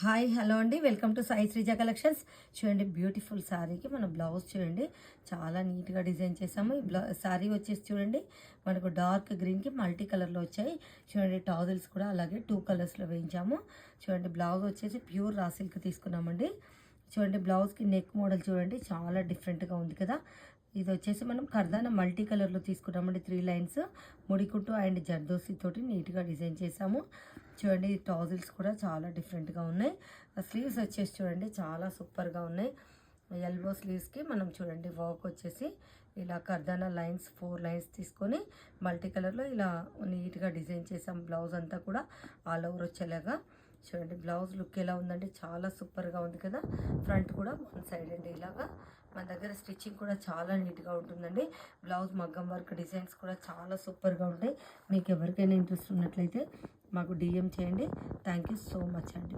Hi hello అండి, welcome to Sai Sreeja collections. చూడండి, beautiful శారీకి మన బ్లౌజ్ చూడండి చాలా నీట్గా డిజైన్ చేసాము. ఈ శారీ వచ్చేసి చూడండి మనకు డార్క్ గ్రీన్కి మల్టీ కలర్లో వచ్చాయి. చూడండి, టాజిల్స్ కూడా అలాగే 2 కలర్స్లో వేయించాము. చూడండి, బ్లౌజ్ వచ్చేసి ప్యూర్ రా సిల్క్ తీసుకున్నామండి. చూడండి, బ్లౌజ్కి నెక్ మోడల్ చూడండి చాలా డిఫరెంట్గా ఉంది కదా. ఇది వచ్చేసి మనం కర్దాన మల్టీ కలర్లో తీసుకున్నామండి. 3 లైన్స్ ముడికుట్టు అండ్ జర్దోసి తోటి నీట్గా డిజైన్ చేసాము. చూడండి, టాజిల్స్ కూడా చాలా డిఫరెంట్గా ఉన్నాయి. స్లీవ్స్ వచ్చేసి చూడండి చాలా సూపర్గా ఉన్నాయి. ఎల్బో స్లీవ్స్కి మనం చూడండి వర్క్ వచ్చేసి ఇలా కర్దానా లైన్స్ 4 లైన్స్ తీసుకొని మల్టీ కలర్లో ఇలా నీట్గా డిజైన్ చేసాం. బ్లౌజ్ అంతా కూడా ఆల్ ఓవర్ వచ్చేలాగా. చూడండి, బ్లౌజ్ లుక్ ఎలా ఉందండి, చాలా సూపర్గా ఉంది కదా. ఫ్రంట్ కూడా 1 సైడ్ అండి ఇలాగా. మన దగ్గర స్టిచ్చింగ్ కూడా చాలా నీట్గా ఉంటుందండి. బ్లౌజ్ మగ్గం వర్క్ డిజైన్స్ కూడా చాలా సూపర్గా ఉంటాయి. మీకు ఎవరికైనా ఇంట్రెస్ట్ ఉన్నట్లయితే మాకు DM చేయండి. థ్యాంక్ యూ సో మచ్ అండి.